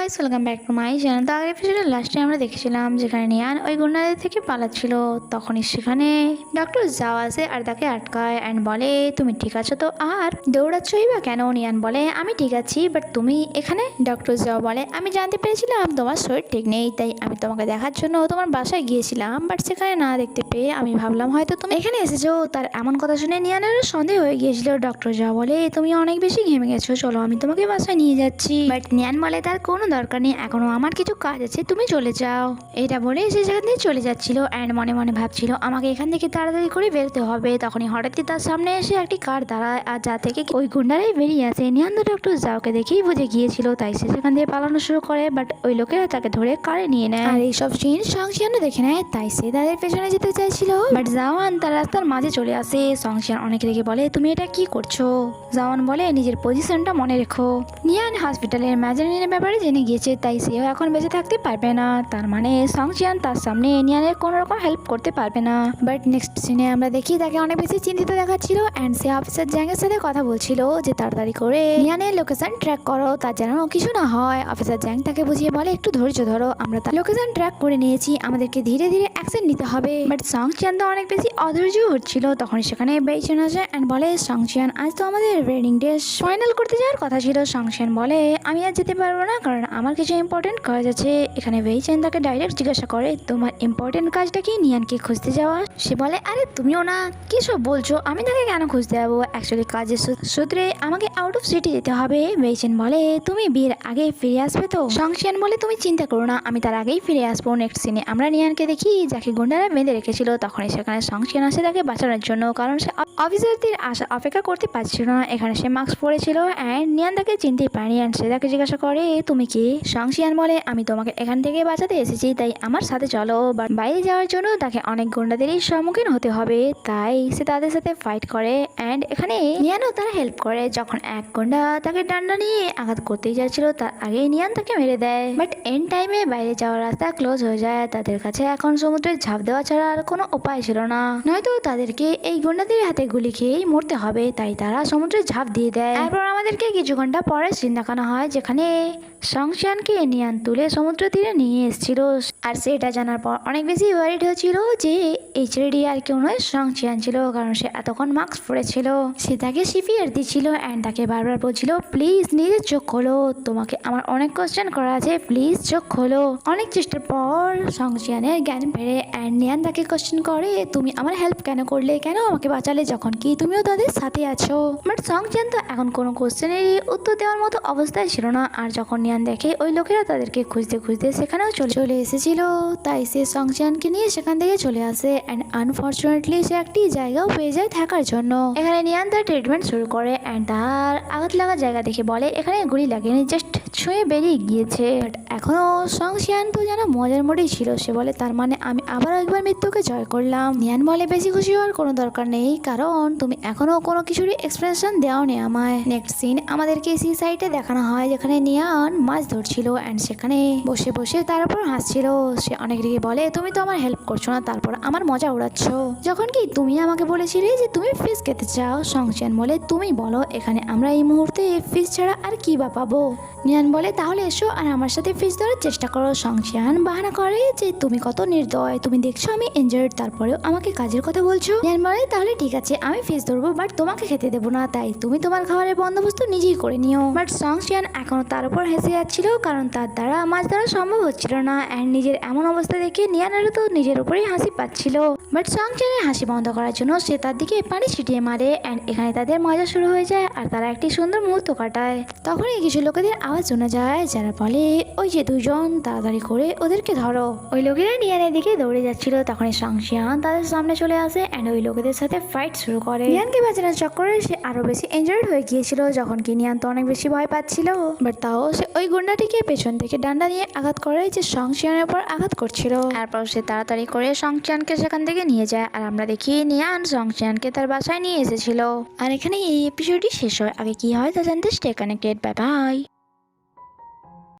Guys, welcome back to my channel. তো আগের এপিসোডের লাস্টে আমরা দেখেছিলাম যেখানে নিয়ান ওই গুন্ডাদের থেকে পালাচ্ছিল। তখনই সেখানে ডক্টর জাও আসে আর তাকে আটকায় অ্যান্ড বলে, তুমি ঠিক আছো তো? আর দৌড়াচ্ছই বা কেন? নিয়ান বলে, আমি ঠিক আছি, বাট তুমি এখানে? ডক্টর জাও বলে, আমি জানতে পেরেছিলাম তোমার শরীর ঠিক নেই, তাই আমি তোমাকে দেখার জন্য তোমার বাসায় গিয়েছিলাম, বাট সেখানে না দেখতে পেয়ে আমি ভাবলাম হয়তো তুমি এখানে এসেছো। তার এমন কথা শুনে নিয়ানেরও সন্দেহ হয়ে গিয়েছিল। ডক্টর জাও বলে, তুমি অনেক বেশি ঘেমে গেছো, চলো আমি তোমাকে বাসায় নিয়ে যাচ্ছি। বাট নিয়ান বলে, তার কোনো দরকার নেই, এখনো আমার কিছু কাজ আছে, তুমি চলে যাও। এটা বলে সে সেখান থেকে চলে যাচ্ছিল অ্যান্ড মনে মনে ভাবছিল আমাকে এখান থেকে তাড়াতাড়ি করে বেরোতে হবে। তখনই হঠাৎই তার সামনে এসে একটি কার দাঁড়ায় আর যা থেকে ওই গুন্ডারাই বেরিয়ে আসে। নিয়ান তো ডক্টর জাওকে দেখেই বুঝে গিয়েছিল, তাই সে সেখান থেকে পালানো শুরু করে, বাট ওই লোকেরা তাকে ধরে কারে নিয়ে নেয়। আর এইসব সিন সংশিয়ানও দেখে নেয়, তাই সে তাদের পেছনে যেতে চাইছিল, বাট জাওয়ান তার রাস্তার মাঝে চলে আসে। সংশিয়ান অনেক রেগে বলে, তুমি এটা কি করছো? জাওয়ান বলে, নিজের পজিশনটা মনে রেখো। নিয়ান হসপিটালের ম্যানেজারের ব্যাপারে জেনে গিয়েছে, তাই সেও এখন বেঁচে থাকতে পারবে না। তার মানে সংশিয়ান তার সামনে নিয়ানের কোনো রকম হেল্প করতে পারবে না। বাট নেক্সট সিনে আমরা দেখি তাকে অনেক বেশি চিন্তিত দেখাচ্ছিল অ্যান্ড সে অফিসার জ্যাংয়ের সাথে কথা বলছিল যে তাড়াতাড়ি করে নিয়ানের লোকেশন ট্র্যাক করো, তার যেন কিছু না হয়। অফিসার জ্যাং তাকে বুঝিয়ে বলে, একটু ধৈর্য ধরো, আমরা তার লোকেশন ট্র্যাক করে নিয়েছি, আমাদেরকে ধীরে ধীরে অ্যাকশন নিতে হবে। বাট সংশিয়ান তো অনেক বেশি অধৈর্য হচ্ছিল। তখন সেখানে বেইচেন আসে অ্যান্ড বলে, সংশিয়ান আজ তো আমাদের ওয়েডিং ডে ফাইনাল করতে যাওয়ার কথা ছিল। সংশিয়ান বলে, আমি আর যেতে পারবো না, কারণ আমার কিছু ইম্পর্টেন্ট কাজ আছে। এখানে বেইচেন তাকে ডাইরেক্ট জিজ্ঞাসা করে, তোমার ইম্পর্টেন্ট কাজটা কি? নিয়ানকে খুঁজতে যাওয়া। সে বলে, আরে তুমিও না, কি সব বলছো? আমি তাকে কেন খুঁজতে যাবো? অ্যাকচুয়ালি কাজের সূত্রে আমাকে আউট অফ সিটি যেতে হবে। বেইচেন বলে, তুমি বিয়ের আগে ফিরে আসবে তো? সংশিয়ান বলে, তুমি চিন্তা করো না, আমি তার আগেই ফিরে আসবো। নেক্সট সিনে আমরা নিয়ানকে দেখি যাকে গুন্ডারা বেঁধে রেখেছিল। তখনই সেখানে সংশিয়ান আসে তাকে বাঁচানোর জন্য, কারণ সে অফিসারদের আসা অপেক্ষা করতে পারছিল না। এখানে সে মাস্ক পরেছিল অ্যান্ড নিয়ান তাকে চিনতেই পারেনি অ্যান্ড সে তাকে জিজ্ঞাসা করে, তুমি কি? সংশিয়ান বলে, আমি তোমাকে এখান থেকে বাঁচাতে এসেছি, তাই আমার সাথে চলো। বাট বাইরে যাওয়ার জন্য তাকে অনেক গুন্ডাদেরই সম্মুখীন হতে হবে, তাই সে তাদের সাথে ফাইট করে অ্যান্ড এখানে নিয়ানও তারা হেল্প করে। যখন এক গুন্ডা তাকে ডান্ডা নিয়ে আঘাত করতেই যাচ্ছিল, তার আগেই নিয়ান তাকে মেরে দেয়। বাট এন্ড টাইমে বাইরে যাওয়ার রাস্তা ক্লোজ হয়ে যায়। তাদের কাছে এখন সমুদ্রে ঝাঁপ দেওয়া ছাড়া আর কোনো উপায় ছিল না, নয়তো তাদেরকে এই গুন্ডাদের হাতে গুলি খেয়েই মরতে হবে। তাই তারা সমুদ্রে ঝাঁপ দিয়ে দেয়। তারপর আমাদেরকে কিছু ঘন্টা পরে সিন দেখানো হয় যেখানে সংশিয়ানকে নিয়ান তুলে সমুদ্র তীরে নিয়ে এসেছিল। আর সেটা জানার পর অনেক বেশি ওয়ারিড হয়েছিল যে এইচডি আর কেউ নয়, সংশিয়ান ছিল, কারণ সে এতক্ষণ মাস্ক পরেছিল। সে তাকে সিপিআর দিচ্ছিল অ্যান্ড তাকে বারবার বলছিল, প্লিজ নিজের চোখ খোলো, তোমাকে আমার অনেক কোশ্চেন করা আছে, প্লিজ চোখ খোলো। অনেক চেষ্টার পর সংশিয়ানের জ্ঞান ফেরে অ্যান্ড নিয়ান তাকে কোশ্চেন করে, তুমি আমার হেল্প কেন করলে, কেন আমাকে বাঁচালে, যখন কি তুমিও তাদের সাথে আছো? বাট সংশিয়ান তো এখন কোনো কোশ্চেনেরই উত্তর দেওয়ার মতো অবস্থায় ছিল না। আর যখন নিয়ান দেখে ওই লোকেরা তাদেরকে খুঁজতে খুঁজতে সেখানেও চলে এসেছিল, তাই সে সংশিয়ানকে নিয়ে সেখান থেকে চলে আসে অ্যান্ড আনফর্চুনেটলি সে একটি জায়গাও পেয়ে যায় থাকার জন্য। এখানে নিয়ান তার ট্রিটমেন্ট শুরু করে অ্যান্ড তার আঘাত লাগা জায়গা দেখে বলে, এখানে গুলি লাগেনি, জাস্ট ছুঁয়ে বেরিয়ে গিয়েছে। বাট এখনো সংশিয়ান তো যেন মজার মোডেই ছিল। সে বলে, তার মানে আমি আবার একবার মৃত্যুকে জয় করলাম। নিয়ান বলে, বেশি খুশি হওয়ার কোনো দরকার নেই, কারণ তুমি এখনো কোনো কিছুরই এক্সপ্রেশন দেওনি আমায়। নেক্সট সিন আমাদেরকে সি সাইডে দেখানো হয় যেখানে নিয়ান মাছ ধরছিল অ্যান্ড সেখানে বসে বসে তার উপর হাসছিল। সে অনেক রেগে বলে, তুমি তো আমার হেল্প করছো না, তারপর আমার মজা উড়াচ্ছ, যখন কি তুমি আমাকে বলেছিলে যে তুমি ফিশ খেতে চাও। সংশিয়ান বলে, তুমি বলো এখানে আমরা এই মুহূর্তে ফিশ ছাড়া আর কি বা পাবো? নিয়ান বলে, তাহলে এসো আর আমার সাথে ফিশ ধরার চেষ্টা করো। সংশিয়ান বাহানা করে যে তুমি কত নির্দয়, তুমি দেখছো আমি ইনজার্ড, তারপরেও আমাকে কাজের কথা বলছো। নিয়ান বলে, তাহলে ঠিক আছে, আমি ফিশ ধরবো, বাট তোমাকে খেতে দেবো না, তাই তুমি তোমার খাবারের বন্দোবস্ত নিজেই করে নিও। বাট সংশিয়ান এখনো তার উপর হেসে যাচ্ছিল, কারণ তার দ্বারা মাছ ধরা সম্ভব হচ্ছিল না অ্যান্ড নিজের এমন অবস্থা দেখে নিয়ানেরও তো নিজের উপরেই হাসি পাচ্ছিল। বাট সংশিয়ানের হাসি বন্ধ করার জন্য সে তার দিকে পানি ছিটিয়ে মারে অ্যান্ড এখানে তাদের মজা শুরু হয়ে যায় আর তারা একটি সুন্দর মুহূর্ত কাটায়। তখনই কিছু লোকেদের আওয়াজ শোনা যায় যারা বলে, ওই যে দুজন, তাড়াতাড়ি করে ওদেরকে ধরো। ওই লোকেরা নিয়ানের দিকে দৌড়ে যাচ্ছিল। তখনই সংশিয়ান তাদের সামনে চলে আসে অ্যান্ড ওই লোকেদের সাথে ফাইট শুরু করে। নিয়ানকে বাঁচানোর চক্করে সে আরো বেশি ইনজার্ড হয়ে গিয়েছিল, যখন কি নিয়ান তো অনেক বেশি ভয় পাচ্ছিল। বাট তাও সে ওই গুন্ডাটিকে পেছন থেকে ডান্ডা দিয়ে আঘাত করে যে সংশিয়ানের উপর আঘাত করছিল। তারপর সে তাড়াতাড়ি করে সংশিয়ানকে সেখান থেকে নিয়ে যায় আর আমরা দেখি নিয়ান সংশিয়ানকে তার বাসায় নিয়ে এসেছিল। আর এখানে এই এপিসোডটি শেষ হয়। আগে কি হয় তা জানতে স্টে কানেক্টেড। Bye bye.